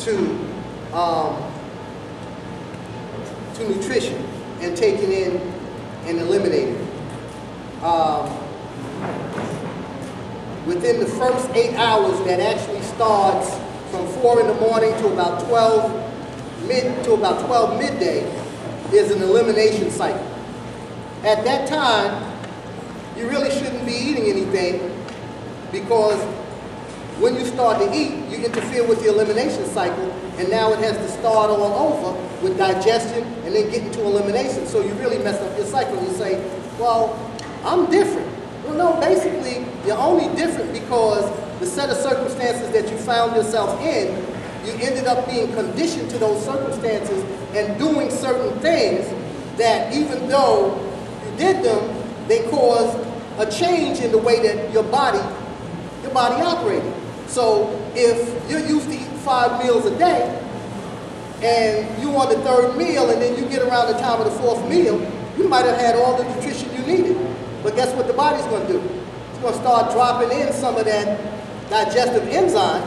to nutrition and taking in and eliminating. Within the first 8 hours, that actually starts from 4 in the morning to about 12 midday, is an elimination cycle. At that time, you really shouldn't be eating anything, because when you start to eat, you interfere with the elimination cycle, and now it has to start all over with digestion and then get into elimination. So you really mess up your cycle. You say, well, I'm different. Well, no, basically, you're only different because the set of circumstances that you found yourself in, you ended up being conditioned to those circumstances and doing certain things that, even though you did them, they caused a change in the way that your body operated. So if you're used to eating 5 meals a day, and you on the 3rd meal, and then you get around the time of the 4th meal, you might have had all the nutrition you needed. But guess what the body's going to do? It's going to start dropping in some of that digestive enzyme.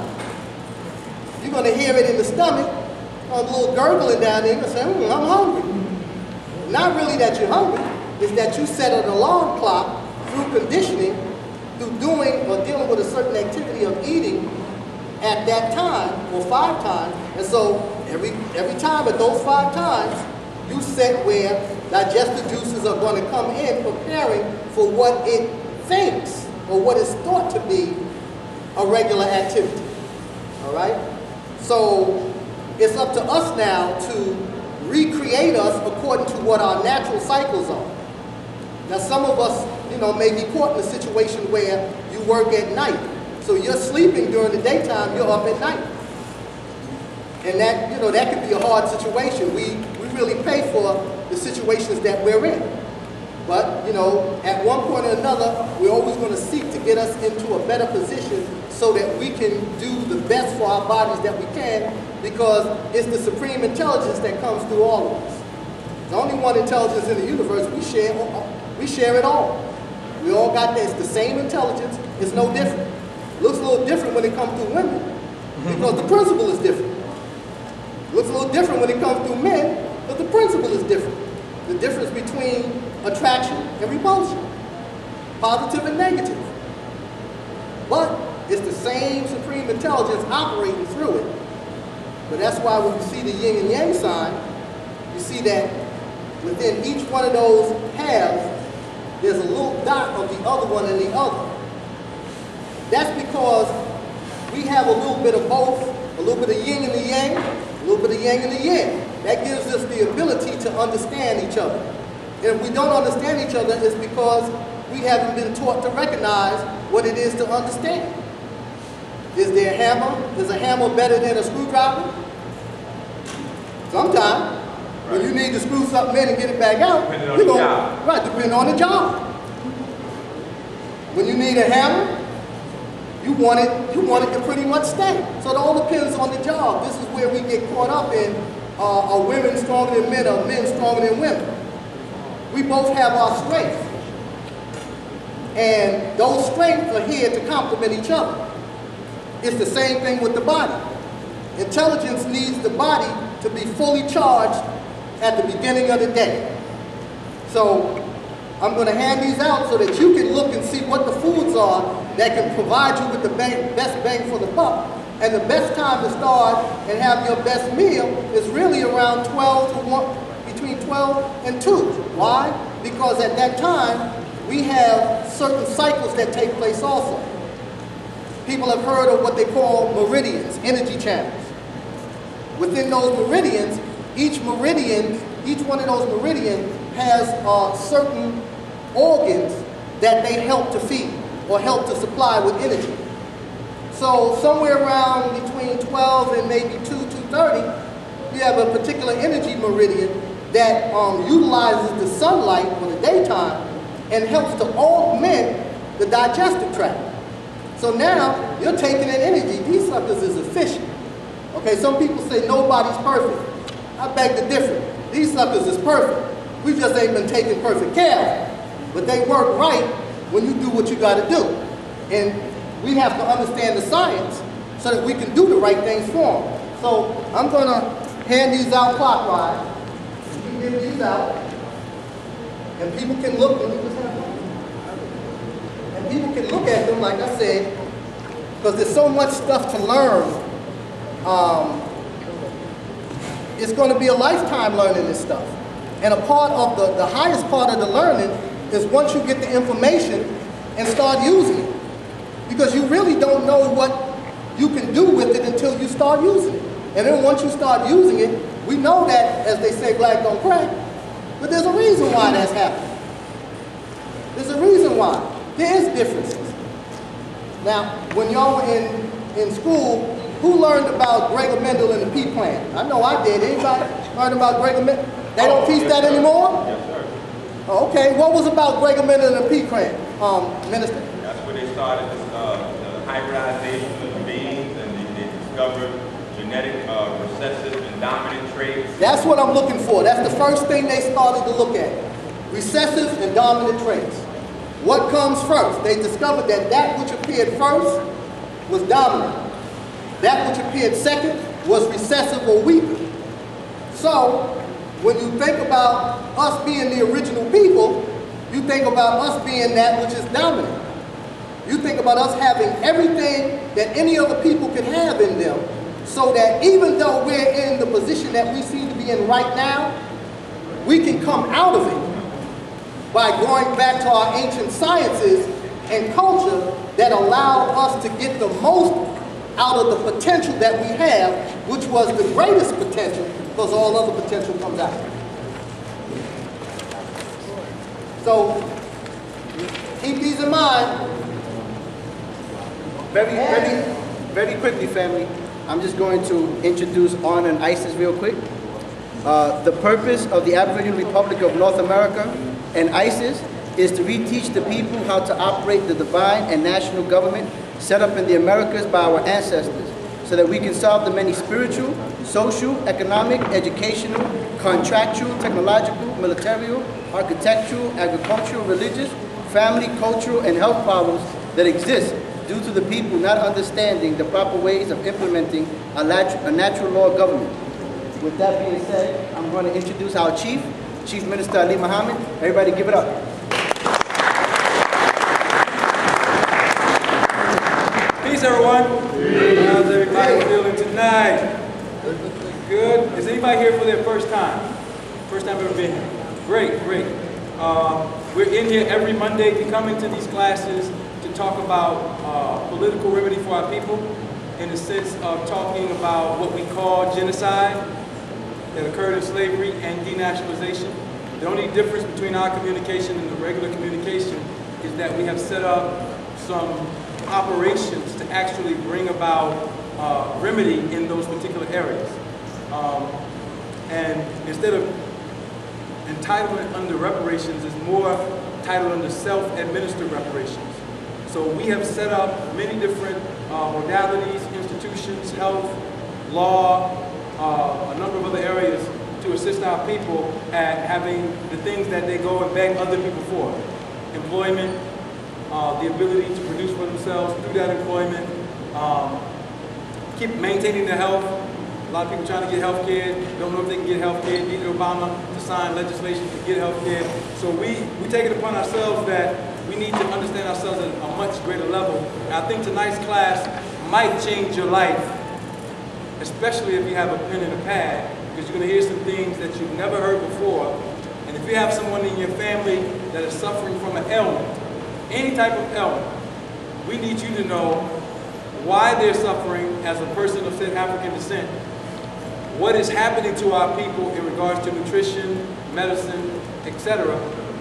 You're going to hear it in the stomach, a little gurgling down there, and say, I'm hungry. Not really that you're hungry, it's that you set an alarm clock through conditioning, through doing or dealing with a certain activity of eating at that time, or 5 times. And so every time at those 5 times, you set where digestive juices are going to come in, preparing for what it thinks or what is thought to be a regular activity. All right? So it's up to us now to recreate us according to what our natural cycles are. Now, some of us, may be caught in a situation where you work at night. So you're sleeping during the daytime, you're up at night. And that, that could be a hard situation. We really pay for the situations that we're in. But, at one point or another, we're always going to seek to get us into a better position so that we can do the best for our bodies that we can, because it's the supreme intelligence that comes through all of us. There's only one intelligence in the universe. We share it all. We all got this, the same intelligence. It's no different. It looks a little different when it comes through women, because the principle is different. It looks a little different when it comes through men, but the principle is different. The difference between attraction and repulsion, positive and negative. But it's the same supreme intelligence operating through it. But that's why when you see the yin and yang sign, you see that within each one of those halves, there's a little dot of the other one and the other. That's because we have a little bit of both, a little bit of yin and the yang, a little bit of yang and the yin. That gives us the ability to understand each other. And if we don't understand each other, it's because we haven't been taught to recognize what it is to understand. Is there a hammer? Is a hammer better than a screwdriver? Sometimes. When you need to screw something in and get it back out, you're going to, depending on the job. When you need a hammer, you want it to pretty much stay. So it all depends on the job. This is where we get caught up in, are women stronger than men, or men stronger than women? We both have our strengths. And those strengths are here to complement each other. It's the same thing with the body. Intelligence needs the body to be fully charged at the beginning of the day. So I'm going to hand these out so that you can look and see what the foods are that can provide you with the best bang for the buck. And the best time to start and have your best meal is really around between 12 and 2. Why? Because at that time, we have certain cycles that take place also. People have heard of what they call meridians, energy channels. Within those meridians, each one of those meridians has certain organs that they help to feed or help to supply with energy. So somewhere around between 12 and maybe 2:30, you have a particular energy meridian that utilizes the sunlight for the daytime and helps to augment the digestive tract. So now you're taking in energy. These suckers is efficient. Okay, some people say nobody's perfect. I beg to differ. These suckers is perfect. We just ain't been taking perfect care of them. But they work right when you do what you got to do. And we have to understand the science so that we can do the right things for them. So I'm going to hand these out clockwise. You can give these out. And people can look, and people can look at them, like I said, because there's so much stuff to learn. It's going to be a lifetime learning this stuff. And a part of the highest part of the learning is once you get the information and start using it. Because you really don't know what you can do with it until you start using it. And then once you start using it, we know that, as they say, black don't crack. But there's a reason why that's happening. There's a reason why. There is differences. Now, when y'all were in school, who learned about Gregor Mendel and the P plan? I know I did. Anybody learn about Gregor Mendel? They don't teach that anymore? Yes, sir. Oh, okay. What was about Gregor Mendel and the P plan, Minister? That's where they started the hybridization of the beings, and they discovered genetic recessive and dominant traits. That's what I'm looking for. That's the first thing they started to look at. Recessive and dominant traits. What comes first? They discovered that which appeared first was dominant. That which appeared second was recessive or weaker. So, when you think about us being the original people, you think about us being that which is dominant. You think about us having everything that any other people could have in them, so that even though we're in the position that we seem to be in right now, we can come out of it by going back to our ancient sciences and culture that allow us to get the most out of the potential that we have, which was the greatest potential, because all other potential comes out. So, keep these in mind. Very quickly, family, I'm just going to introduce On and ISIS real quick. The purpose of the Aboriginal Republic of North America and ISIS is to reteach the people how to operate the divine and national government set up in the Americas by our ancestors, so that we can solve the many spiritual, social, economic, educational, contractual, technological, military, architectural, agricultural, religious, family, cultural, and health problems that exist due to the people not understanding the proper ways of implementing a natural law of government. With that being said, I'm going to introduce our Chief Minister Ali Muhammad. Everybody give it up. Peace, everyone. How's everybody feeling tonight? Good. Is anybody here for their first time? First time ever been here? Great, great. We're in here every Monday. We come into these classes to talk about political remedy for our people, in the sense of talking about what we call genocide that occurred in slavery and denationalization. The only difference between our communication and the regular communication is that we have set up some operations to actually bring about remedy in those particular areas. And instead of entitlement under reparations, is more titled under self-administered reparations. So we have set up many different modalities, institutions, health, law, a number of other areas to assist our people at having the things that they go and beg other people for. Employment, the ability to produce for themselves through that employment, keep maintaining their health. A lot of people trying to get health care, don't know if they can get health care, needed Obama to sign legislation to get health care. So we take it upon ourselves that we need to understand ourselves at a much greater level. And I think tonight's class might change your life, especially if you have a pen and a pad, because you're going to hear some things that you've never heard before. And if you have someone in your family that is suffering from an ailment, any type of ailment, we need you to know why they're suffering as a person of said African descent, what is happening to our people in regards to nutrition, medicine, etc.,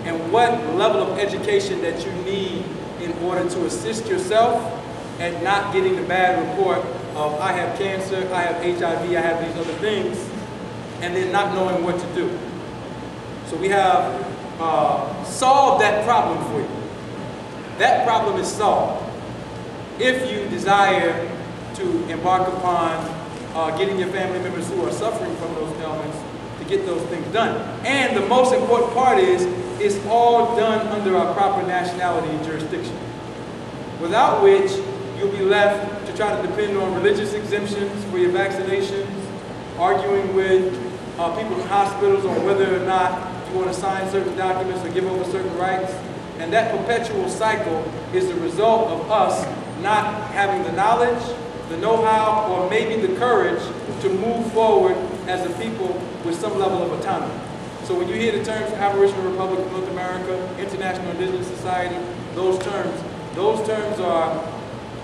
and what level of education that you need in order to assist yourself and not getting the bad report of I have cancer, I have HIV, I have these other things, and then not knowing what to do. So we have solved that problem for you. That problem is solved if you desire to embark upon getting your family members who are suffering from those ailments to get those things done. And the most important part is, it's all done under our proper nationality and jurisdiction, without which you'll be left to try to depend on religious exemptions for your vaccinations, arguing with people in hospitals on whether or not you want to sign certain documents or give over certain rights. And that perpetual cycle is the result of us not having the knowledge, the know-how, or maybe the courage to move forward as a people with some level of autonomy. So when you hear the terms Aboriginal Republic of North America, International Indigenous Society, those terms are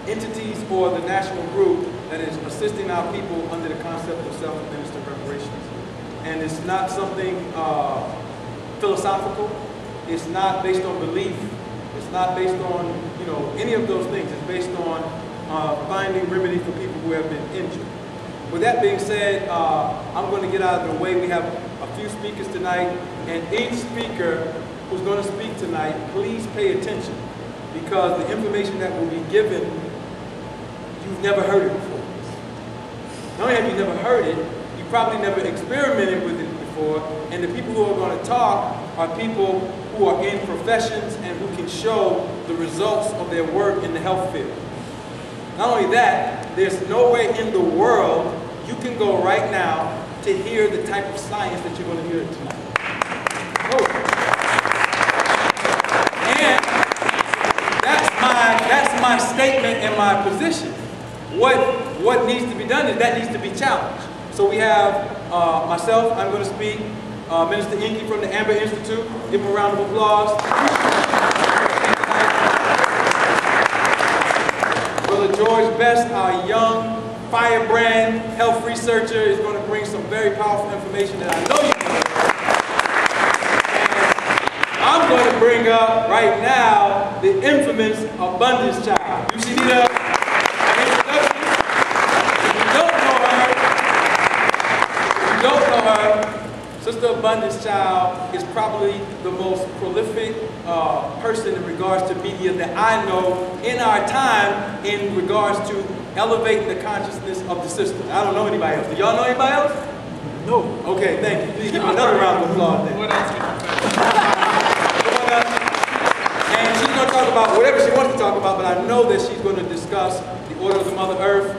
entities or the national group that is assisting our people under the concept of self-administered reparations. And it's not something philosophical. It's not based on belief. It's not based on, any of those things. It's based on finding remedy for people who have been injured. With that being said, I'm going to get out of the way. We have a few speakers tonight, and each speaker who's going to speak tonight, please pay attention, because the information that will be given, you've never heard it before. Not only have you never heard it, you probably never experimented with it before, and the people who are going to talk are people who are in professions and who can show the results of their work in the health field. Not only that, there's nowhere in the world you can go right now to hear the type of science that you're going to hear tonight. And that's my statement and my position. What needs to be done is that needs to be challenged. So we have myself, I'm going to speak, Minister Inky from the Amber Institute. Give him a round of applause. Brother George Best, our young firebrand health researcher, is going to bring some very powerful information that I know you know. And I'm going to bring up right now the infamous Abundance Child. You should need an introduction. If you don't know her, Sister Abundance Child is probably the most prolific person in regards to media that I know in our time in regards to elevating the consciousness of the sister. I don't know anybody else. Do y'all know anybody else? No. Okay, thank you. Please give me another round of applause then. What else can you say? And she's going to talk about whatever she wants to talk about, but I know that she's going to discuss the Order of the Mother Earth,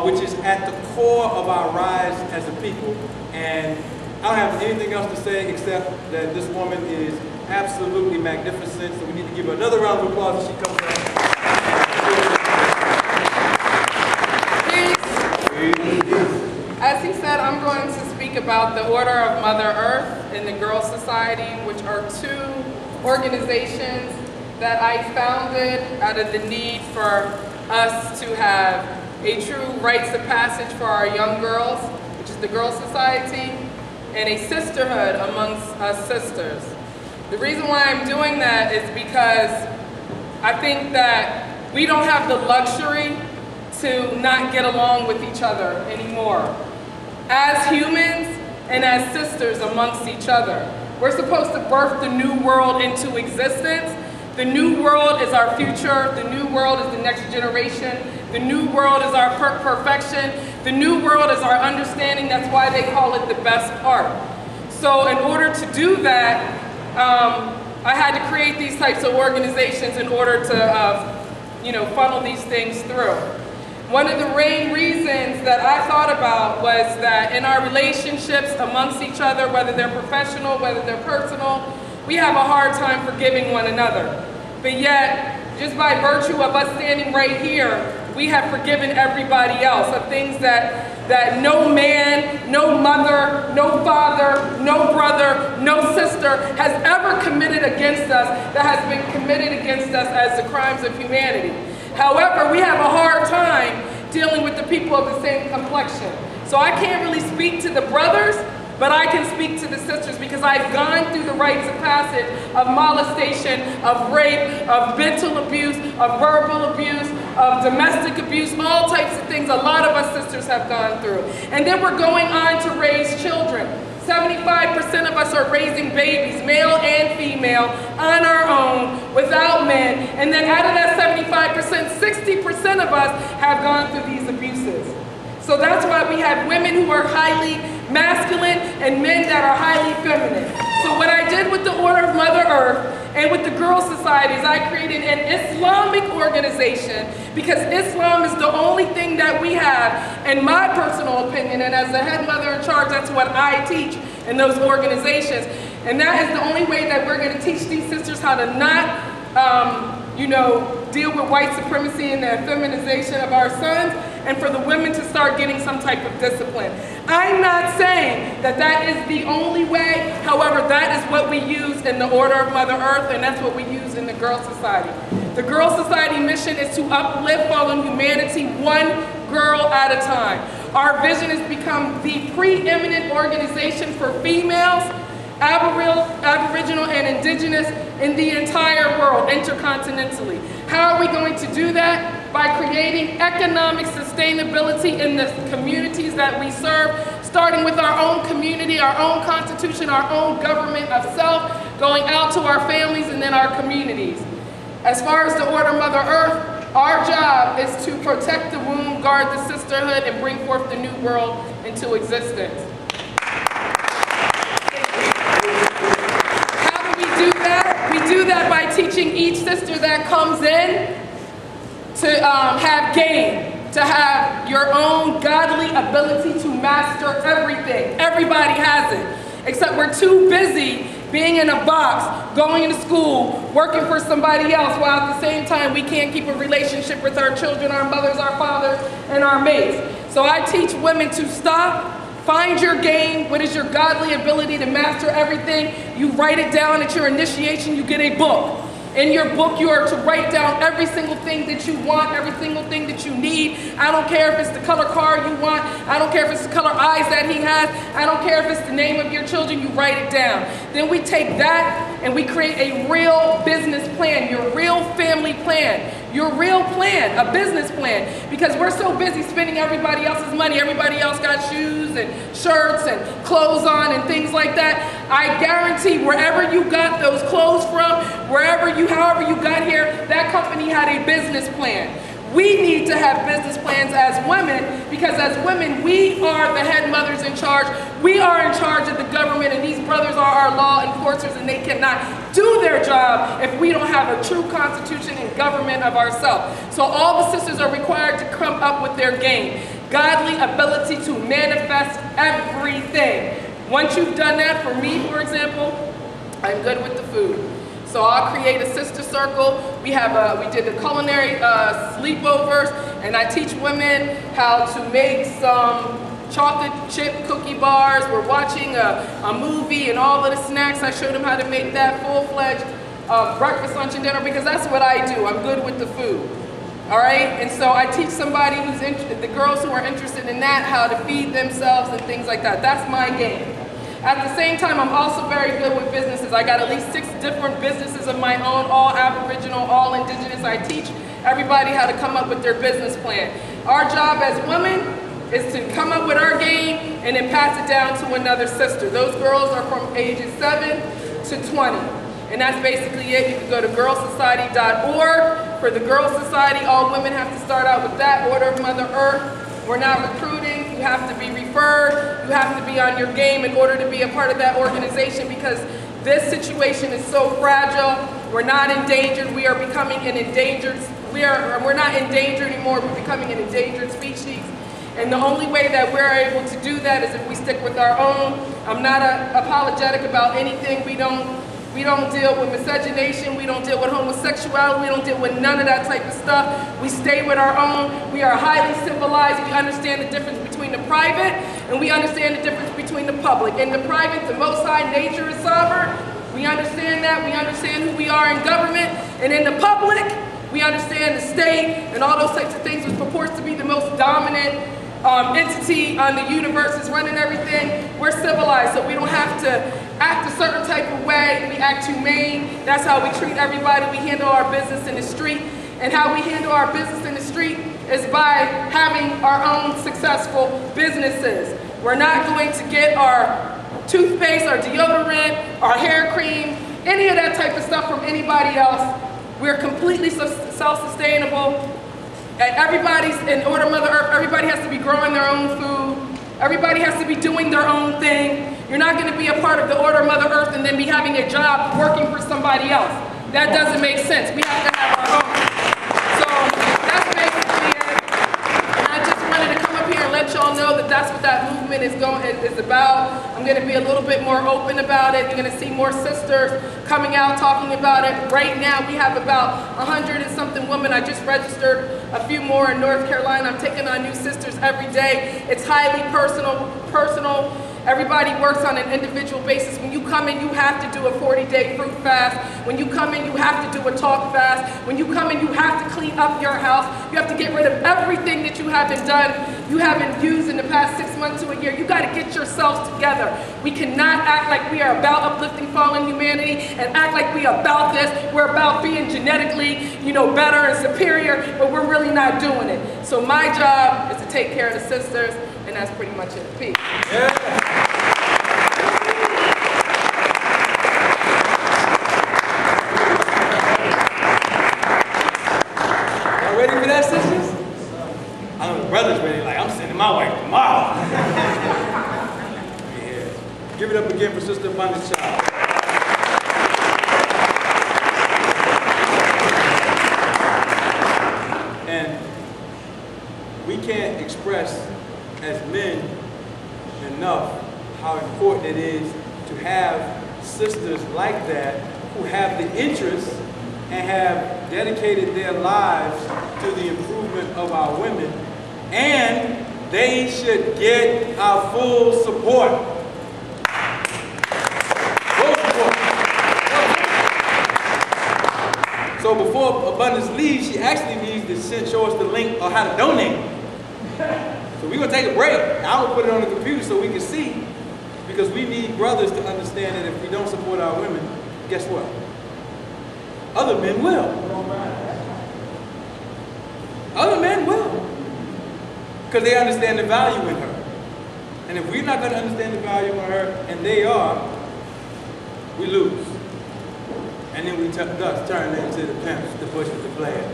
which is at the core of our rise as a people. And I don't have anything else to say except that this woman is absolutely magnificent, so we need to give her another round of applause as she comes out. As he said, I'm going to speak about the Order of Mother Earth and the Girl Society, which are two organizations that I founded out of the need for us to have a true rites of passage for our young girls, which is the Girl Society, and a sisterhood amongst us sisters. The reason why I'm doing that is because I think that we don't have the luxury to not get along with each other anymore. As humans and as sisters amongst each other, we're supposed to birth the new world into existence. The new world is our future. The new world is the next generation. The new world is our perfection. The new world is our understanding. That's why they call it the best part. So in order to do that, I had to create these types of organizations in order to funnel these things through. One of the main reasons that I thought about was that in our relationships amongst each other, whether they're professional, whether they're personal, we have a hard time forgiving one another. But yet, just by virtue of us standing right here, we have forgiven everybody else of things that no man, no mother, no father, no brother, no sister has ever committed against us that has been committed against us as the crimes of humanity. However, we have a hard time dealing with the people of the same complexion. So I can't really speak to the brothers, but I can speak to the sisters because I've gone through the rites of passage of molestation, of rape, of mental abuse, of verbal abuse, of domestic abuse, all types of things a lot of us sisters have gone through. And then we're going on to raise children. 75% of us are raising babies, male and female, on our own, without men. And then out of that 75%, 60% of us have gone through these abuses. So that's why we have women who are highly masculine and men that are highly feminine. So So what I did with the Order of Mother Earth and with the Girl Societies, I created an Islamic organization because Islam is the only thing that we have, in my personal opinion, and as the head mother in charge, that's what I teach in those organizations. And that is the only way that we're going to teach these sisters how to not, deal with white supremacy and the feminization of our sons, and for the women to start getting some type of discipline. I'm not saying that that is the only way. However, that is what we use in the Order of Mother Earth, and that's what we use in the Girl Society. The Girl Society mission is to uplift fallen humanity one girl at a time. Our vision has become the preeminent organization for females, Aboriginal and Indigenous in the entire world, intercontinentally. How are we going to do that? By creating economic sustainability in the communities that we serve, starting with our own community, our own constitution, our own government of self, going out to our families and then our communities. As far as the Order Mother Earth, our job is to protect the womb, guard the sisterhood, and bring forth the new world into existence. We do that by teaching each sister that comes in to have game, to have your own godly ability to master everything. Everybody has it, except we're too busy being in a box, going to school, working for somebody else, while at the same time we can't keep a relationship with our children, our mothers, our fathers, and our mates. So I teach women to stop, find your game. What is your godly ability to master everything? You write it down at your initiation, you get a book. In your book, you are to write down every single thing that you want, every single thing that you need. I don't care if it's the color car you want. I don't care if it's the color eyes that he has. I don't care if it's the name of your children. You write it down. Then we take that and we create a real business plan, your real family plan, your real plan, a business plan. Because we're so busy spending everybody else's money. Everybody else got shoes and shirts and clothes on and things like that. I guarantee wherever you got those clothes from, however you got here, that company had a business plan. We need to have business plans as women, because as women, we are the head mothers in charge. We are in charge of the government, and these brothers are our law enforcers, and they cannot do their job if we don't have a true constitution and government of ourselves. So all the sisters are required to come up with their game. Godly ability to manifest everything. Once you've done that, for me, for example, I'm good with the food. So I'll create a sister circle. We did the culinary sleepovers, and I teach women how to make some chocolate chip cookie bars. We're watching a movie and all of the snacks. I showed them how to make that full-fledged breakfast, lunch, and dinner, because that's what I do. I'm good with the food. All right, and so I teach somebody the girls who are interested in that, how to feed themselves and things like that. That's my game. At the same time, I'm also very good with businesses. I got at least 6 different businesses of my own, all Aboriginal, all Indigenous. I teach everybody how to come up with their business plan. Our job as women is to come up with our game and then pass it down to another sister. Those girls are from ages 7 to 20. And that's basically it. You can go to girlsociety.org. For the Girl Society, all women have to start out with that, Order of Mother Earth. We're not recruiting. You have to be referred. You have to be on your game in order to be a part of that organization, because this situation is so fragile. We're not endangered. We are becoming an endangered, we're not endangered anymore. We're becoming an endangered species. And the only way that we're able to do that is if we stick with our own. I'm not apologetic about anything. We don't deal with miscegenation, we don't deal with homosexuality, we don't deal with none of that type of stuff. We stay with our own. We are highly civilized. We understand the difference between the private, and we understand the difference between the public. In the private, the Most High, nature is sovereign. We understand that. We understand who we are in government. And in the public, we understand the state and all those types of things, which purports to be the most dominant entity on the universe, is running everything. We're civilized, so we don't have to act a certain type of way. We act humane. That's how we treat everybody. We handle our business in the street. And how we handle our business in the street is by having our own successful businesses. We're not going to get our toothpaste, our deodorant, our hair cream, any of that type of stuff from anybody else. We're completely self-sustainable. And everybody's in Order Mother Earth. Everybody has to be growing their own food. Everybody has to be doing their own thing. You're not going to be a part of the order of Mother Earth and then be having a job working for somebody else. That doesn't make sense. We have to have our own. So that's basically it. And I just wanted to come up here and let y'all know that that's what that movement is about. I'm going to be a little bit more open about it. You're going to see more sisters coming out talking about it. Right now we have about 100 and something women. I just registered a few more in North Carolina. I'm taking on new sisters every day. It's highly personal. Everybody works on an individual basis. When you come in, you have to do a 40-day fruit fast. When you come in, you have to do a talk fast. When you come in, you have to clean up your house. You have to get rid of everything that you haven't done, you haven't used in the past 6 months to a year. You got to get yourselves together. We cannot act like we are about uplifting fallen humanity and act like we are about this. We're about being genetically, better and superior, but we're really not doing it. So my job is to take care of the sisters, and that's pretty much it. Peace. Yeah. Ready for that, sisters? I know the brothers ready, like, I'm sending my wife tomorrow. Yeah. Give it up again for Sister Abundance Child. And we can't express as men enough how important it is to have sisters like that who have the interest and have dedicated their lives to the improvement of our women, and they should get our full support. Full support. So before Abundance leaves, she actually needs to show us the link on how to donate. So we're gonna take a break. I'm gonna put it on the computer so we can see, because we need brothers to understand that if we don't support our women, guess what? Other men will. Other men will. Because they understand the value in her. And if we're not going to understand the value in her, and they are, we lose. And then we thus turn into the pimps, the bushes, the players,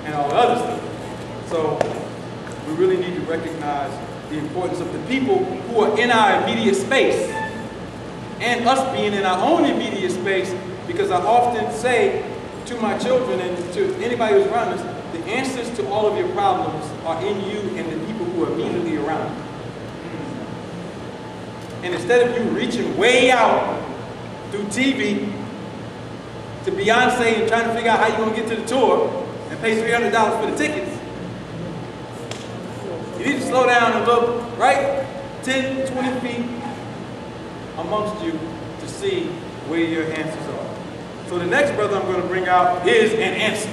and all the other stuff. So we really need to recognize the importance of the people who are in our immediate space, and us being in our own immediate space. Because I often say to my children and to anybody who's around us, the answers to all of your problems are in you and the people who are immediately around you. And instead of you reaching way out through TV to Beyonce and trying to figure out how you're going to get to the tour and pay $300 for the tickets, you need to slow down and look right 10, 20 feet amongst you to see where your answers are. So the next brother I'm going to bring out is an answer.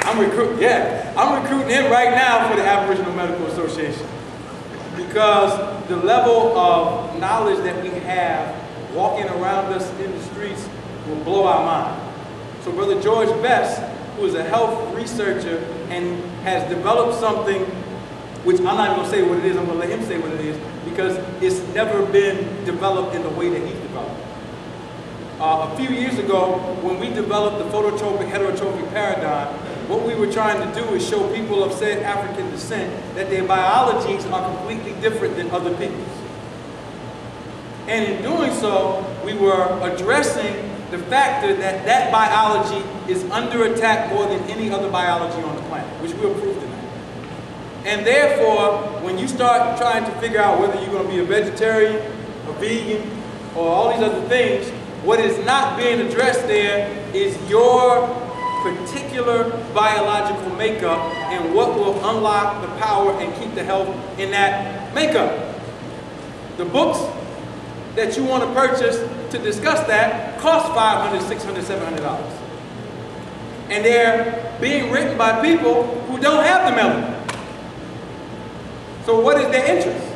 I'm recruiting him right now for the Aboriginal Medical Association, because the level of knowledge that we have walking around us in the streets will blow our mind. So Brother George Best, who is a health researcher and has developed something, which I'm not even going to say what it is, I'm going to let him say what it is, because it's never been developed in the way that he's developed. A few years ago, when we developed the phototropic heterotrophic paradigm, what we were trying to do is show people of said African descent that their biologies are completely different than other people's. And in doing so, we were addressing the factor that that biology is under attack more than any other biology on the planet, which we'll prove tonight. And therefore, when you start trying to figure out whether you're going to be a vegetarian, a vegan, or all these other things, what is not being addressed there is your particular biological makeup and what will unlock the power and keep the health in that makeup. The books that you want to purchase to discuss that cost $500, $600, $700. And they're being written by people who don't have the melanin. So what is their interest?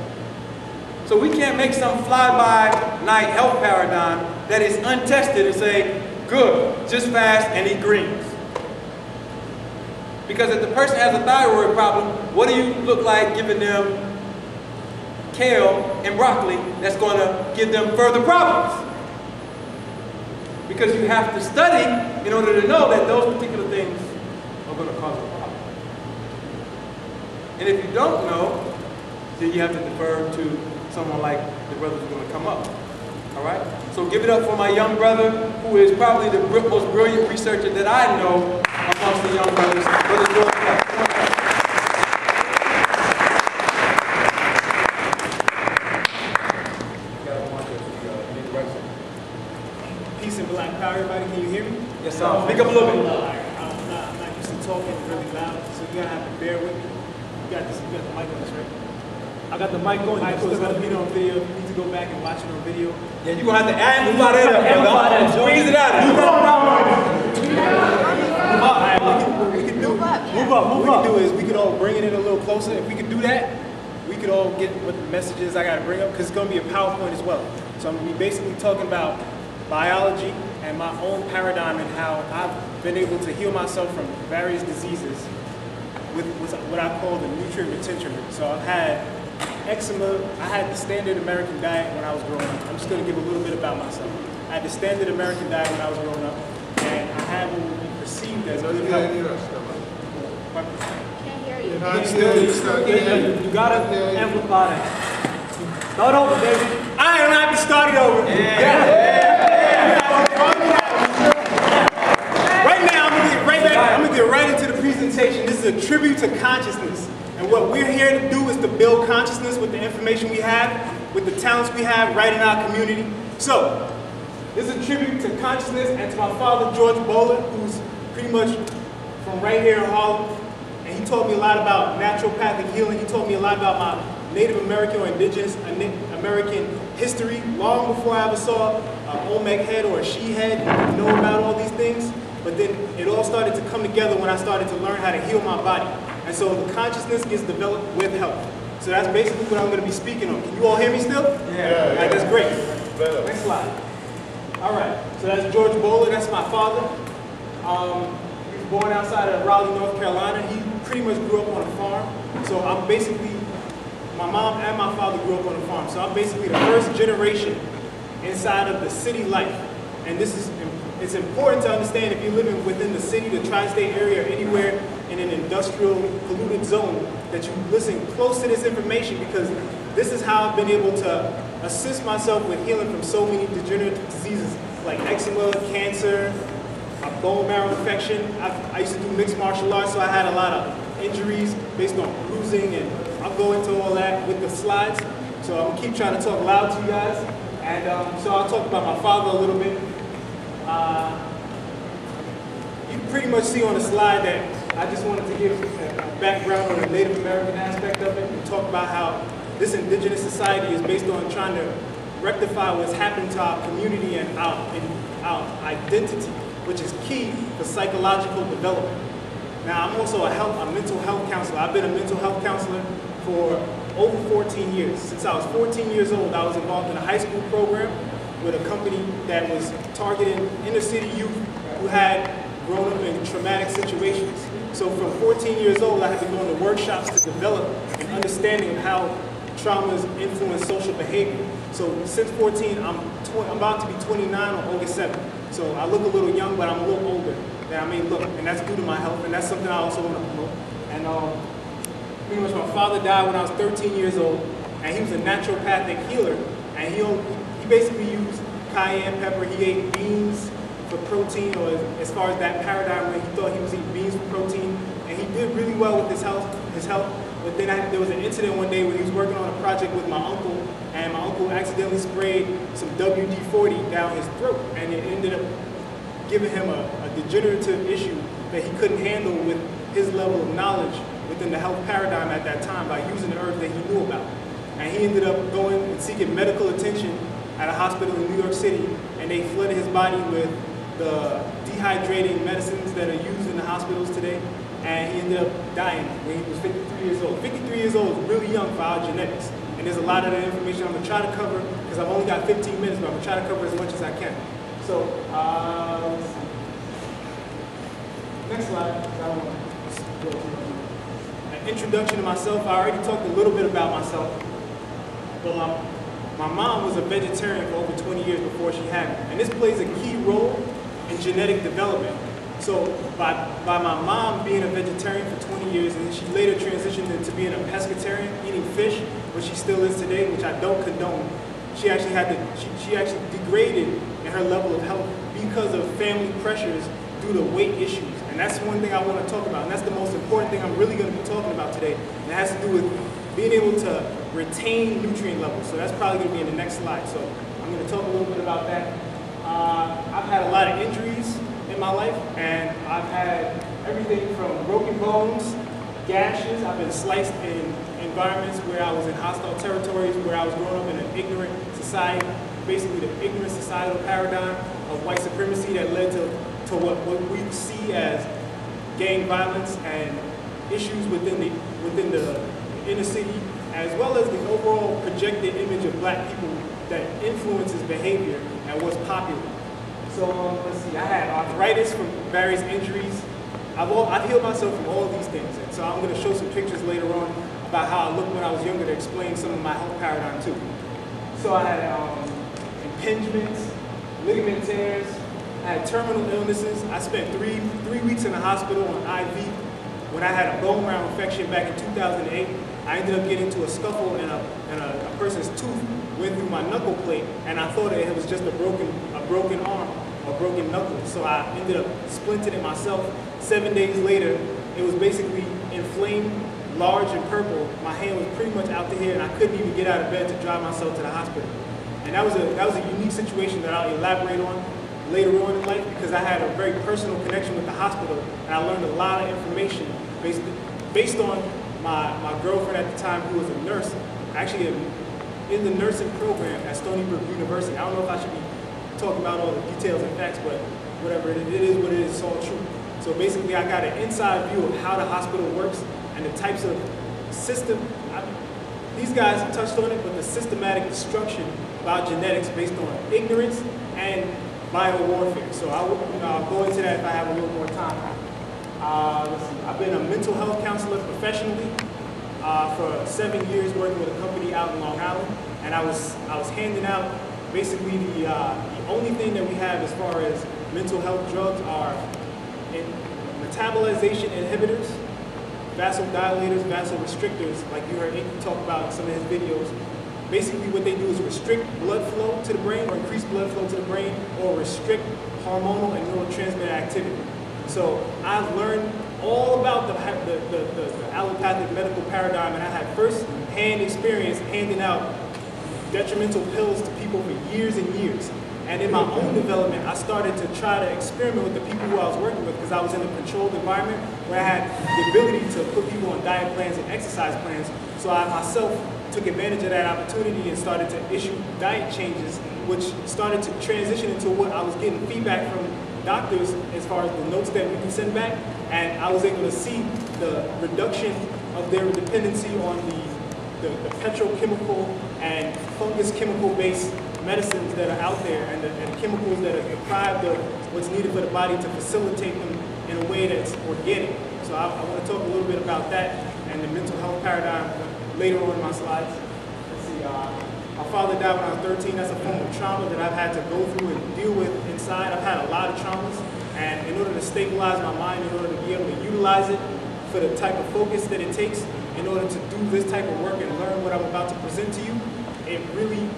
So we can't make some fly-by-night health paradigm that is untested and say, good, just fast and eat greens. Because if the person has a thyroid problem, what do you look like giving them kale and broccoli that's going to give them further problems? Because you have to study in order to know that those particular things are going to cause a problem. And if you don't know, then you have to defer to someone like the brother who's going to come up. All right? So give it up for my young brother, who is probably the most brilliant researcher that I know amongst the young brothers, Brother George. Peace and black power, everybody. Can you hear me? Yes, sir. Speak up a little bit. I'm not used to talking really loud, so you're gonna have to bear with me. You got this. You got the mic on this, right? I got the mic on. So it's gonna be on video. You need to go back and watch it on video. Yeah, you're gonna have to amplify that up, brother. Squeeze it out. We can do. Move up. What we can do is we could all bring it in a little closer. If we could do that, we could all get what the messages I gotta bring up, because it's gonna be a PowerPoint as well. So I'm gonna be basically talking about biology and my own paradigm and how I've been able to heal myself from various diseases with what I call the nutrient retention rate. So I've had eczema. I had the standard American diet when I was growing up. I'm just going to give a little bit about myself. I had the standard American diet when I was growing up, and I had what would be perceived as good health. Can't hear you. You gotta amplify that. Start over, baby. I don't have to start it over. Right now, I'm gonna get right into the presentation. This is a tribute to consciousness. And what we're here to do is to build consciousness with the information we have, with the talents we have right in our community. So, this is a tribute to consciousness and to my father, George Bowler, who's pretty much from right here in Harlem. And he taught me a lot about naturopathic healing. He taught me a lot about my Native American or indigenous American history long before I ever saw an Olmec head or a she head, know about all these things. But then it all started to come together when I started to learn how to heal my body. And so the consciousness gets developed with health. So that's basically what I'm going to be speaking on. Can you all hear me still? Yeah. All right, that's great. Next slide. All right, so that's George Bowler. That's my father. He was born outside of Raleigh, North Carolina. He pretty much grew up on a farm. So I'm basically, my mom and my father grew up on a farm. So I'm basically the first generation inside of the city life. And this is, it's important to understand if you're living within the city, the tri-state area, or anywhere in an industrial polluted zone, that you listen close to this information, because this is how I've been able to assist myself with healing from so many degenerative diseases like eczema, cancer, a bone marrow infection. I used to do mixed martial arts, so I had a lot of injuries based on bruising, and I'll go into all that with the slides. So I'm gonna keep trying to talk loud to you guys. And so I'll talk about my father a little bit. You pretty much see on the slide that I just wanted to give a background on the Native American aspect of it and talk about how this indigenous society is based on trying to rectify what's happened to our community and our identity, which is key for psychological development. Now, I'm also a mental health counselor. I've been a mental health counselor for over 14 years. Since I was 14 years old, I was involved in a high school program with a company that was targeting inner city youth who had grown up in traumatic situations. So from 14 years old, I had been going to workshops to develop an understanding of how traumas influence social behavior. So since 14, I'm about to be 29 on August 7th. So I look a little young, but I'm a little older than I may look, and that's due to my health, and that's something I also want to promote. And pretty much my father died when I was 13 years old, and he was a naturopathic healer, and he basically used cayenne pepper. He ate beans for protein, or as far as that paradigm where he thought he was eating beans for protein, and he did really well with his health. But then there was an incident one day when he was working on a project with my uncle, and my uncle accidentally sprayed some WD-40 down his throat, and it ended up giving him a degenerative issue that he couldn't handle with his level of knowledge within the health paradigm at that time by using the herbs that he knew about. And he ended up going and seeking medical attention at a hospital in New York City, and they flooded his body with the dehydrating medicines that are used in the hospitals today, and he ended up dying when he was 53 years old. 53 years old is really young for our genetics, and there's a lot of that information I'm going to try to cover, because I've only got 15 minutes, but I'm going to try to cover as much as I can. So, let's see. Next slide. An introduction to myself. I already talked a little bit about myself, but my mom was a vegetarian for over 20 years before she had me, and this plays a key role in genetic development. So by my mom being a vegetarian for 20 years, and then she later transitioned into being a pescatarian, eating fish, which she still is today, which I don't condone. She actually she actually degraded in her level of health because of family pressures due to weight issues. And that's one thing I want to talk about, and that's the most important thing I'm really going to be talking about today. And it has to do with being able to retain nutrient levels. So that's probably going to be in the next slide. So I'm going to talk a little bit about that. I've had a lot of injuries in my life, and I've had everything from broken bones, gashes. I've been sliced in environments where I was in hostile territories, where I was growing up in an ignorant society, basically the ignorant societal paradigm of white supremacy that led to what we see as gang violence and issues within the inner city, as well as the overall projected image of black people that influences behavior and what's popular. So let's see, I had arthritis from various injuries. I've healed myself from all of these things, and so I'm going to show some pictures later on about how I looked when I was younger to explain some of my health paradigm too. So I had impingements, ligament tears, I had terminal illnesses. I spent three weeks in the hospital on IV. When I had a bone marrow infection back in 2008, I ended up getting into a scuffle and a person's tooth went through my knuckle plate, and I thought it was just a broken arm or broken knuckle. So I ended up splinting it myself. 7 days later, it was basically inflamed, large and purple. My hand was pretty much out to here, and I couldn't even get out of bed to drive myself to the hospital. And that was a unique situation that I'll elaborate on later on in life, because I had a very personal connection with the hospital, and I learned a lot of information based on my girlfriend at the time, who was a nurse, actually in the nursing program at Stony Brook University. I don't know if I should be talking about all the details and facts, but whatever, it is what it is, it's all true. So basically I got an inside view of how the hospital works and the types of system, these guys touched on it, but the systematic destruction about genetics based on ignorance and biowarfare. So I'll go into that if I have a little more time. I've been a mental health counselor professionally for 7 years, working with a company out in Long Island, and I was handing out basically the only thing that we have as far as mental health drugs are metabolization inhibitors, vasodilators, vasorestrictors, like you heard Inky talk about in some of his videos. Basically what they do is restrict blood flow to the brain, or increase blood flow to the brain, or restrict hormonal and neurotransmitter activity. So I've learned all about the allopathic medical paradigm, and I had first-hand experience handing out detrimental pills to people for years and years. And in my own development, I started to try to experiment with the people who I was working with, because I was in a controlled environment where I had the ability to put people on diet plans and exercise plans. So I myself took advantage of that opportunity and started to issue diet changes, which started to transition into what I was getting feedback from doctors as far as the notes that we can send back. And I was able to see the reduction of their dependency on the petrochemical and fungus chemical-based medicines that are out there, and the chemicals that are deprived of what's needed for the body to facilitate them in a way that's organic. So I want to talk a little bit about that and the mental health paradigm later on in my slides. Let's see, my father died when I was 13. That's a form of trauma that I've had to go through and deal with inside. I've had a lot of traumas, and in order to stabilize my mind, in order to be able to utilize it for the type of focus that it takes, in order to do this type of work and learn what I'm about to present to you, it really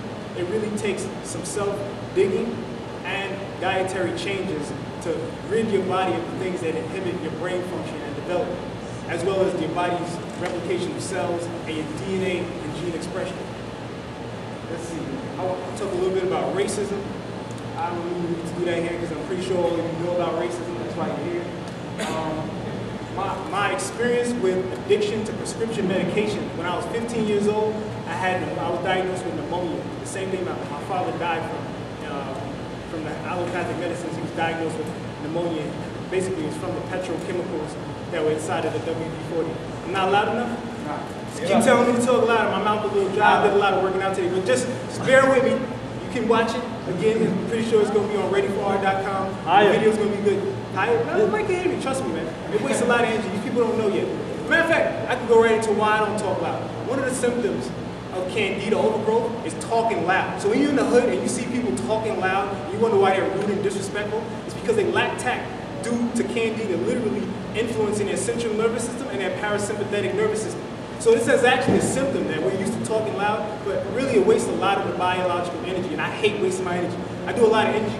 takes some self-digging and dietary changes to rid your body of the things that inhibit your brain function and development, as well as your body's replication of cells and your DNA and gene expression. Let's see, I want to talk a little bit about racism. I don't really need to do that here because I'm pretty sure all of you know about racism, that's why you're here. My experience with addiction to prescription medication, when I was 15 years old, I was diagnosed with pneumonia. The same thing my father died from the allopathic medicines. He was diagnosed with pneumonia. Basically, it was from the petrochemicals that were inside of the WD-40. I'm not loud enough? Nah. Keep telling me to talk louder. My mouth is a little dry. I did a lot of working out today, but just bear with me. You can watch it. Again, I'm pretty sure it's going to be on readyforart.com. The video's going to be good. You might hear me. Trust me, man. It wastes a lot of energy. These people don't know yet. Matter of fact, I can go right into why I don't talk loud. One of the symptoms of candida overgrowth is talking loud. So when you're in the hood and you see people talking loud, you wonder why they're rude and disrespectful, it's because they lack tact due to candida literally influencing their central nervous system and their parasympathetic nervous system. So this is actually a symptom that we're used to talking loud, but really it wastes a lot of the biological energy, and I hate wasting my energy. I do a lot of energy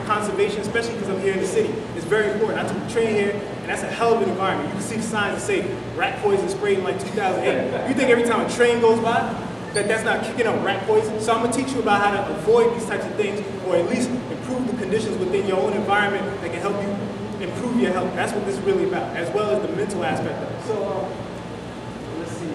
conservation, especially because I'm here in the city. It's very important. I took a train here, and that's a hell of an environment. You can see the signs that say rat poison sprayed in like 2008. You think every time a train goes by, that's not kicking up rat poison? So I'm gonna teach you about how to avoid these types of things, or at least improve the conditions within your own environment that can help you improve your health. That's what this is really about, as well as the mental aspect of it. So, let's see.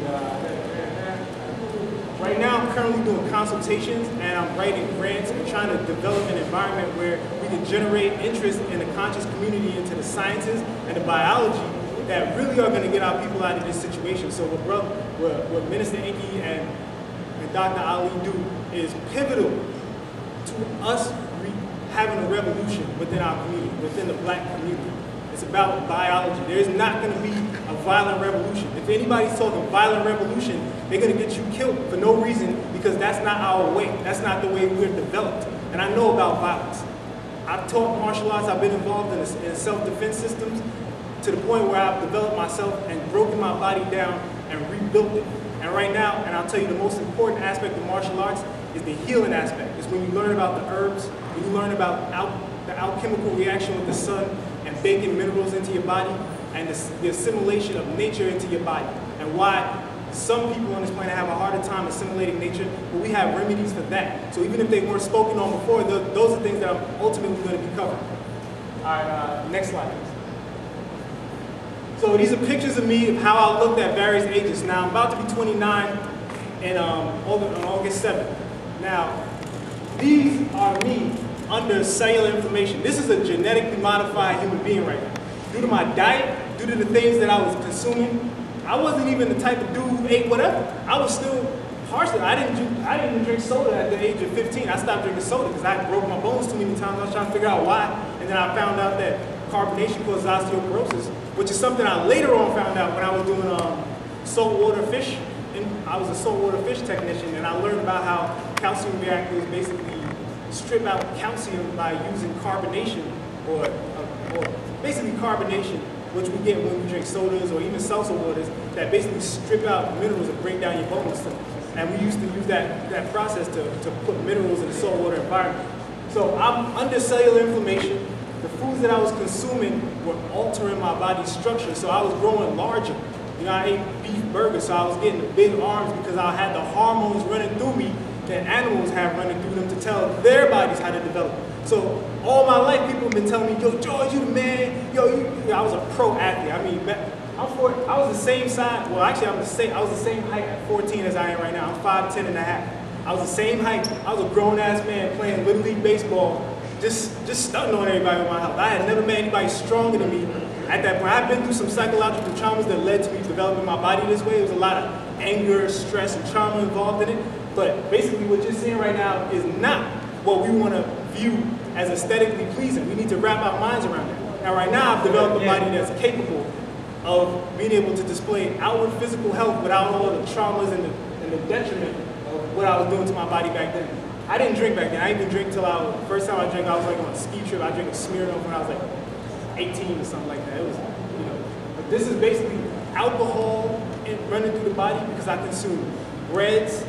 Right now, I'm currently doing consultations, and I'm writing grants and trying to develop an environment where we can generate interest in the conscious community into the sciences and the biology that really are going to get our people out of this situation. So what Minister Inky and Dr. Ali do is pivotal to us having a revolution within our community, within the black community. It's about biology. There's not going to be a violent revolution. If anybody's talking violent revolution, they're going to get you killed for no reason, because that's not our way. That's not the way we're developed. And I know about violence. I've taught martial arts. I've been involved in self-defense systems to the point where I've developed myself and broken my body down and rebuilt it. And right now, and I'll tell you the most important aspect of martial arts is the healing aspect. It's when you learn about the herbs, when you learn about the alchemical reaction with the sun and baking minerals into your body, and the assimilation of nature into your body, and why some people on this planet have a harder time assimilating nature, but we have remedies for that. So even if they weren't spoken on before, those are things that I'm ultimately going to be covering. All right, next slide, please. So these are pictures of me of how I looked at various ages. Now, I'm about to be 29 on August 7th. Now, these are me under cellular inflammation. This is a genetically modified human being right now. Due to my diet, due to the things that I was consuming, I wasn't even the type of dude who ate whatever. I was still partially. I didn't even drink soda at the age of 15. I stopped drinking soda because I broke my bones too many times. I was trying to figure out why, and then I found out that carbonation causes osteoporosis, which is something I later on found out when I was doing saltwater fish. And I was a saltwater fish technician, and I learned about how calcium reactors basically strip out calcium by using carbonation, or basically carbonation, which we get when we drink sodas or even seltzer waters, that basically strip out minerals and break down your bones. And we used to use that process to put minerals in the saltwater environment. So I'm under cellular inflammation. The foods that I was consuming were altering my body's structure, so I was growing larger. You know, I ate beef burgers, so I was getting the big arms because I had the hormones running through me that animals have running through them to tell their bodies how to develop. So all my life, people have been telling me, yo, George, you the man. Yo, I was a pro athlete. I mean, I was the same size. Well, actually, I was the same height at 14 as I am right now. I'm 5'10" and a half. I was the same height. I was a grown-ass man playing Little League baseball, just stunting on everybody with my health. I had never met anybody stronger than me at that point. I've been through some psychological traumas that led to me developing my body this way. There was a lot of anger, stress, and trauma involved in it. But basically what you're seeing right now is not what we want to view as aesthetically pleasing. We need to wrap our minds around that. Now right now I've developed a body that's capable of being able to display outward physical health without all the traumas and the detriment of what I was doing to my body back then. I didn't drink back then. I didn't even drink till first time I drank, I was like on a ski trip. I drank a Smirnoff when I was like 18 or something like that. It was, but this is basically alcohol running through the body because I consumed breads.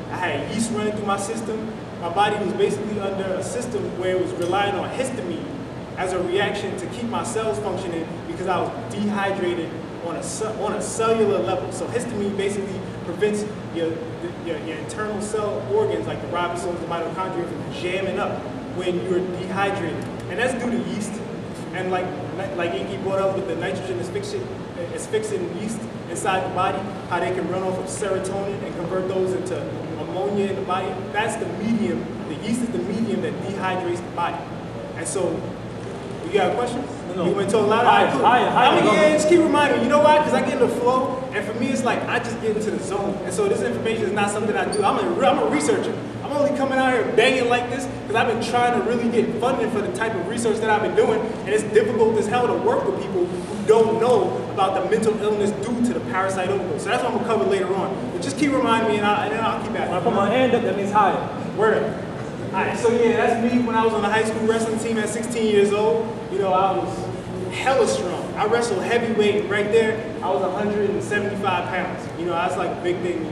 I had yeast running through my system. My body was basically under a system where it was relying on histamine as a reaction to keep my cells functioning because I was dehydrated on a cellular level. So histamine basically prevents your internal cell organs like the ribosomes, the mitochondria from jamming up when you're dehydrated. And that's due to yeast. And like Inky brought up with the nitrogen asphyxiant yeast inside the body, how they can run off of serotonin and convert those into ammonia in the body. That's the medium. The yeast is the medium that dehydrates the body. And so, you got a question? No. You want to talk louder? Just keep reminding me. You know why? Because I get in the flow, and for me, it's like I just get into the zone. And so this information is not something I do. I'm a researcher. I'm only coming out here banging like this because I've been trying to really get funding for the type of research that I've been doing, and it's difficult as hell to work with people who don't know about the mental illness due to the parasite overdose. So that's what I'm going to cover later on. But just keep reminding me, and then I'll keep asking. When I put my hand up, that means higher. Word up. All right, so yeah, that's me when I was on the high school wrestling team at 16 years old. You know, I was hella strong. I wrestled heavyweight, and right there, I was 175 pounds. You know, that's like a big thing,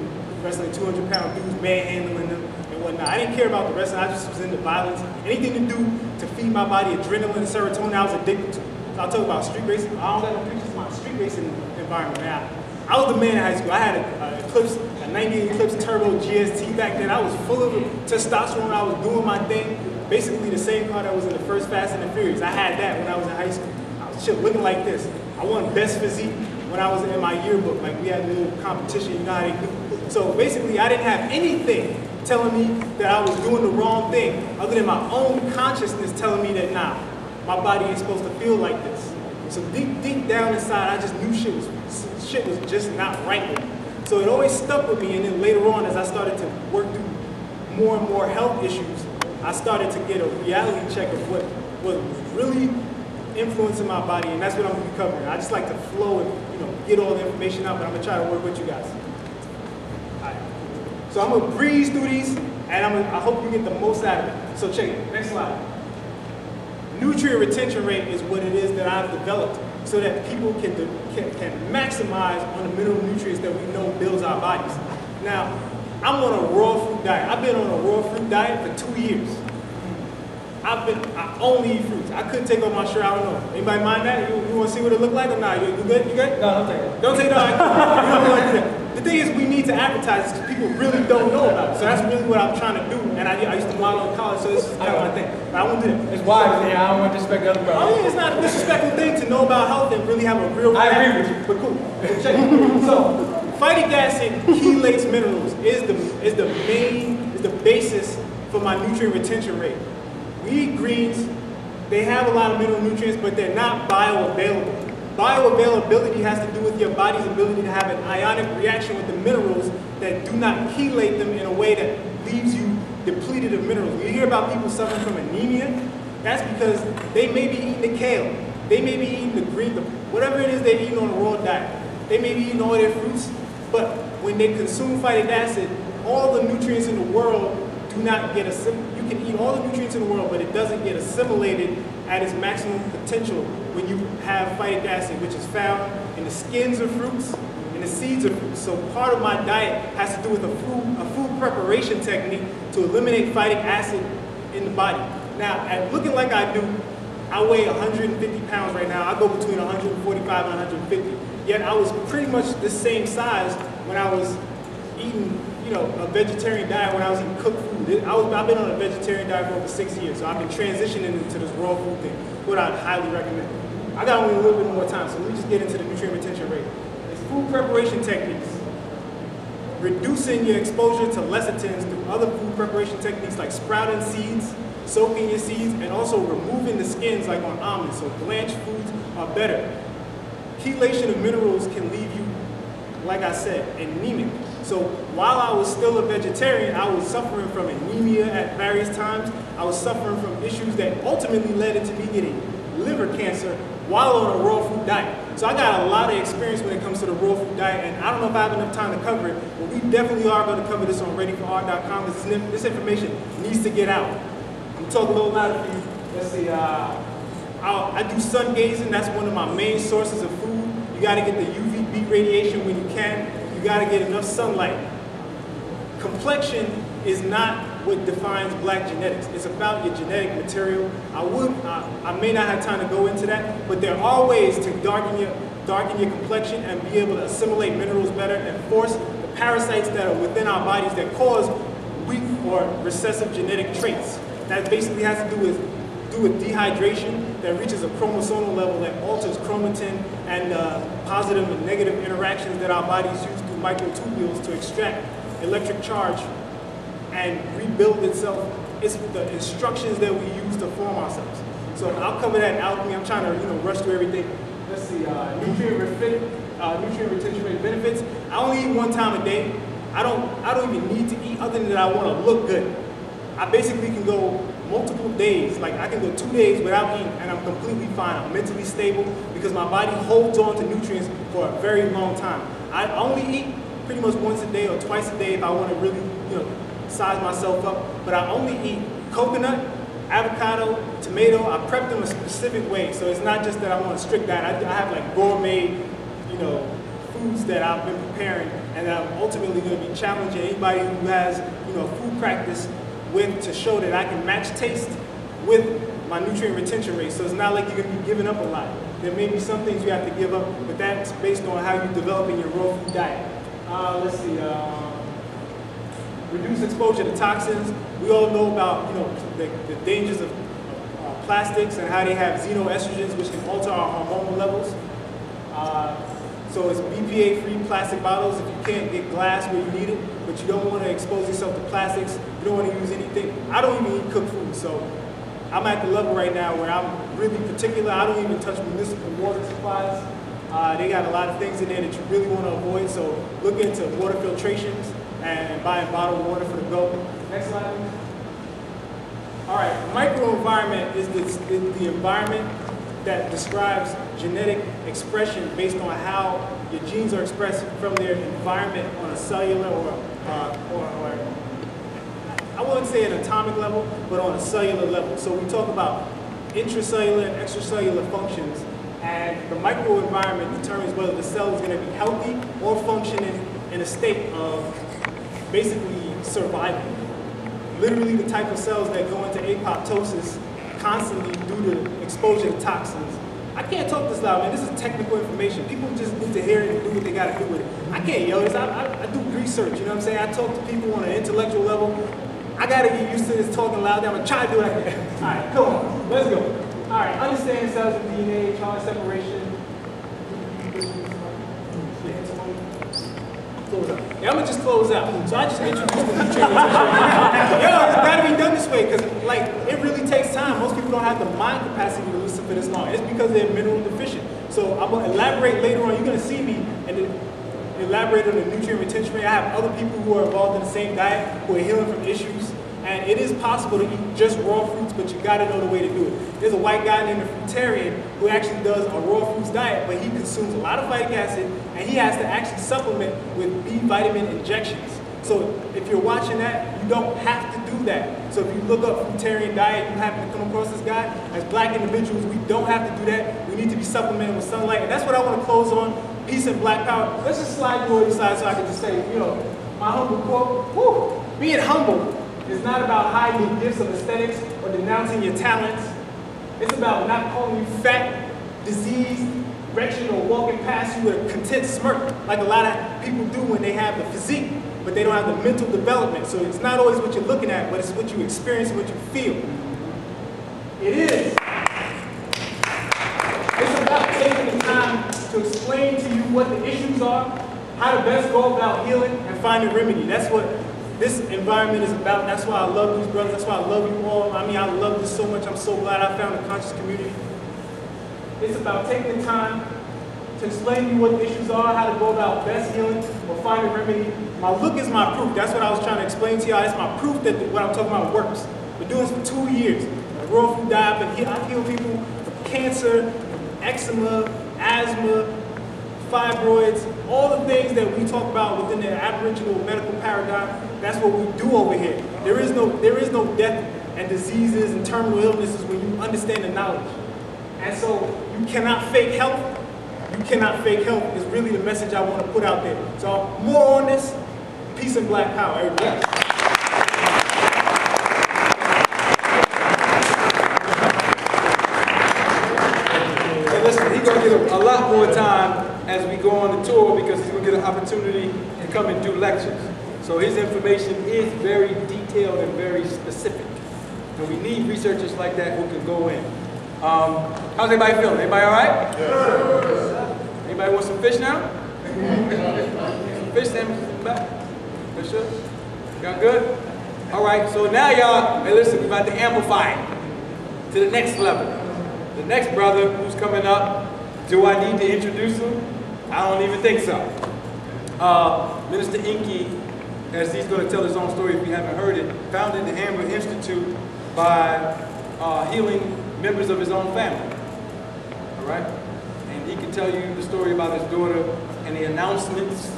wrestling 200-pound dudes, manhandling them and whatnot. I didn't care about the wrestling, I just was into violence. Anything to do to feed my body adrenaline and serotonin, I was addicted to. So I'll talk about street racing. I don't got no pictures of my street racing environment now. I was the man in high school. I had a Eclipse, a 98 Eclipse Turbo GST back then. I was full of testosterone. I was doing my thing. Basically the same car that was in the first Fast and the Furious. I had that when I was in high school. I was looking like this. I won best physique when I was in my yearbook. Like we had a little competition, you know how they do. So basically I didn't have anything telling me that I was doing the wrong thing other than my own consciousness telling me that, nah, my body ain't supposed to feel like this. So deep down inside, I just knew shit was just not right with me. So it always stuck with me, and then later on, as I started to work through more and more health issues, I started to get a reality check of what was really influencing my body, and that's what I'm gonna be covering. I just like to flow and get all the information out, but I'm gonna try to work with you guys. All right. So I'm gonna breeze through these, and I hope you get the most out of it. So check it. Next slide. Nutrient retention rate is what it is that I've developed so that people can maximize on the mineral nutrients that we know builds our bodies. Now, I'm on a raw fruit diet. I've been on a raw fruit diet for 2 years. I only eat fruits. I couldn't take off my shirt, I don't know. Anybody mind that? You want to see what it look like or not? You good? You good? No, don't take it. Don't take it off. You don't want to do that. The thing is, we need to advertise this because people really don't know about it. So that's really what I'm trying to do. And I used to model in college, so this is kind of my thing. But I won't do that. It's wise, yeah. I don't want to disrespect other brothers. Oh yeah, it's not a disrespectful thing to know about health and really have a real. I agree with you. But cool. Check it. So, phytic acid chelates minerals is the basis for my nutrient retention rate. We eat greens. They have a lot of mineral nutrients, but they're not bioavailable. Bioavailability has to do with your body's ability to have an ionic reaction with the minerals that do not chelate them in a way that leaves you depleted of minerals. When you hear about people suffering from anemia, that's because they may be eating the kale, they may be eating the green, whatever it is they're eating on a raw diet. They may be eating all their fruits, but when they consume phytic acid, all the nutrients in the world do not get assimilated. You can eat all the nutrients in the world, but it doesn't get assimilated at its maximum potential when you have phytic acid, which is found in the skins of fruits and the seeds of fruits. So part of my diet has to do with a food preparation technique to eliminate phytic acid in the body. Now, at looking like I do, I weigh 150 pounds right now. I go between 145 and 150. Yet I was pretty much the same size when I was eating, a vegetarian diet, when I was eating cooked food. I've been on a vegetarian diet for over 6 years, so I've been transitioning into this raw food thing, what I'd highly recommend. I got only a little bit more time, so let me just get into the nutrient retention rate. It's food preparation techniques. Reducing your exposure to lecithins through other food preparation techniques like sprouting seeds, soaking your seeds, and also removing the skins like on almonds, so blanched foods are better. Chelation of minerals can leave you, like I said, anemic. So while I was still a vegetarian, I was suffering from anemia at various times. I was suffering from issues that ultimately led into me getting liver cancer while on a raw food diet. So I got a lot of experience when it comes to the raw food diet, and I don't know if I have enough time to cover it, but we definitely are going to cover this on readyforart.com because this information needs to get out. I'm talking a little louder for you. Let's see. I do sun gazing. That's one of my main sources of food. You got to get the UVB radiation when you can. You got to get enough sunlight. Complexion is not what defines black genetics. It's about your genetic material. I may not have time to go into that, but there are ways to darken your complexion and be able to assimilate minerals better and force the parasites that are within our bodies that cause weak or recessive genetic traits. That basically has to do with dehydration that reaches a chromosomal level that alters chromatin and positive and negative interactions that our bodies use through microtubules to extract electric charge and rebuild itself. It's the instructions that we use to form ourselves. So I'll cover that in alchemy. I'm trying to rush through everything. Let's see, nutrient retention rate benefits. I only eat 1 time a day. I don't even need to eat other than that I want to look good. I basically can go multiple days, like I can go 2 days without eating and I'm completely fine. I'm mentally stable because my body holds on to nutrients for a very long time. I only eat pretty much once a day or twice a day if I want to really, size myself up. But I only eat coconut, avocado, tomato, I prep them a specific way. So it's not just that I want a strict diet. I have like gourmet, foods that I've been preparing, and that I'm ultimately going to be challenging anybody who has, food practice with, to show that I can match taste with my nutrient retention rate. So it's not like you're going to be giving up a lot. There may be some things you have to give up, but that's based on how you're developing your raw food diet. Let's see. Reduce exposure to toxins. We all know about the dangers of plastics and how they have xenoestrogens, which can alter our hormonal levels. So it's BPA-free plastic bottles. If you can't get glass where you need it, but you don't want to expose yourself to plastics, you don't want to use anything. I don't even eat cooked food, so I'm at the level right now where I'm really particular. I don't even touch municipal water supplies. They got a lot of things in there that you really want to avoid, so look into water filtrations and buying bottled water for the go. Next slide, please. All right, microenvironment is the environment that describes genetic expression based on how your genes are expressed from their environment on a cellular or I wouldn't say an atomic level, but on a cellular level. So we talk about intracellular and extracellular functions, and the microenvironment determines whether the cell is going to be healthy or functioning in a state of basically survival. Literally the type of cells that go into apoptosis constantly due to exposure to toxins. I can't talk this loud, man. This is technical information. People just need to hear it and do what they got to do with it. I can't yell this. I do research, you know what I'm saying? I talk to people on an intellectual level. I got to get used to this talking loud. I'm going to try to do what I can. All right, come on. Let's go. All right, understanding cells of DNA, charge separation. Close out. Yeah, I'm going to just close out. So I just introduced the nutrient retention. Yo, it's got to be done this way because, like, it really takes time. Most people don't have the mind capacity to listen for this long. It's because they're mineral deficient. So I'm going to elaborate later on. You're going to see me and elaborate on the nutrient retention rate. I have other people who are involved in the same diet who are healing from issues. And it is possible to eat just raw fruits, but you got to know the way to do it. There's a white guy named a fruitarian who actually does a raw fruits diet, but he consumes a lot of folic acid, and he has to actually supplement with B vitamin injections. So if you're watching that, you don't have to do that. So if you look up fruitarian diet, you happen to come across this guy. As black individuals, we don't have to do that. We need to be supplementing with sunlight, and that's what I want to close on. Peace and black power. Let's just slide you over the side so I can just say, my humble quote, woo, being humble is not about hiding your gifts of aesthetics or denouncing your talents. It's about not calling you fat, diseased, wretched, or walking past you with a content smirk like a lot of people do when they have the physique, but they don't have the mental development. So it's not always what you're looking at, but it's what you experience and what you feel. It is. It's about taking the time to explain to you what the issues are, how to best go about healing, and find a remedy. That's what this environment is about. That's why I love these brothers. That's why I love you all. I mean, I love this so much. I'm so glad I found a conscious community. It's about taking the time to explain to you what the issues are, how to go about best healing or finding remedy. My look is my proof. That's what I was trying to explain to y'all. It's my proof that what I'm talking about works. Been doing this for 2 years. A raw food diet, I've healed people from cancer, eczema, asthma, fibroids, all the things that we talk about within the Aboriginal medical paradigm. That's what we do over here. There is no death and diseases and terminal illnesses when you understand the knowledge. And so you cannot fake health. You cannot fake health is really the message I want to put out there. So more on this, peace and black power, everybody. Hey, listen, he's going to get a lot more time as we go on the tour because he's going to get an opportunity to come and do lectures. So his information is very detailed and very specific. And we need researchers like that who can go in. How's everybody feeling? Everybody all right? Yeah. Anybody want some fish now? Some fish sandwiches back? For sure? Y'all good? All right, so now y'all, hey listen, we're about to amplify it to the next level. The next brother who's coming up, do I need to introduce him? I don't even think so. Minister Inky, as he's going to tell his own story if you haven't heard it, founded the Amber Institute by healing members of his own family. All right? And he can tell you the story about his daughter and the announcements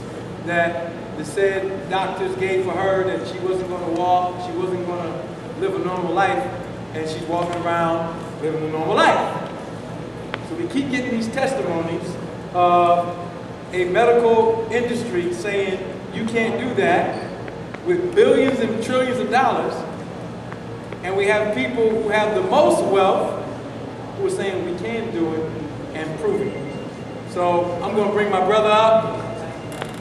that the said doctors gave for her that she wasn't going to walk, she wasn't going to live a normal life. and she's walking around living a normal life. So we keep getting these testimonies of a medical industry saying you can't do that with billions and trillions of dollars, and we have people who have the most wealth who are saying we can do it and prove it. So I'm going to bring my brother up,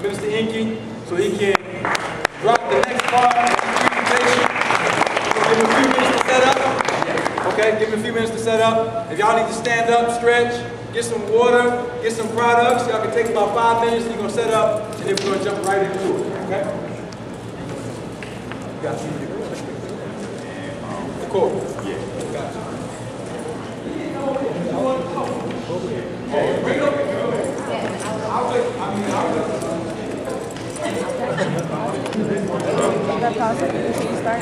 Minister Inky, so he can drop the next part of the presentation. Give him a few minutes to set up. Okay, give him a few minutes to set up. If y'all need to stand up, stretch, get some water, get some products, y'all can take about 5 minutes, and you're going to set up, and then we're going to jump right into it. Okay? You got some cool. Yeah. Got you. Bring it up. I'll wait. Can you start?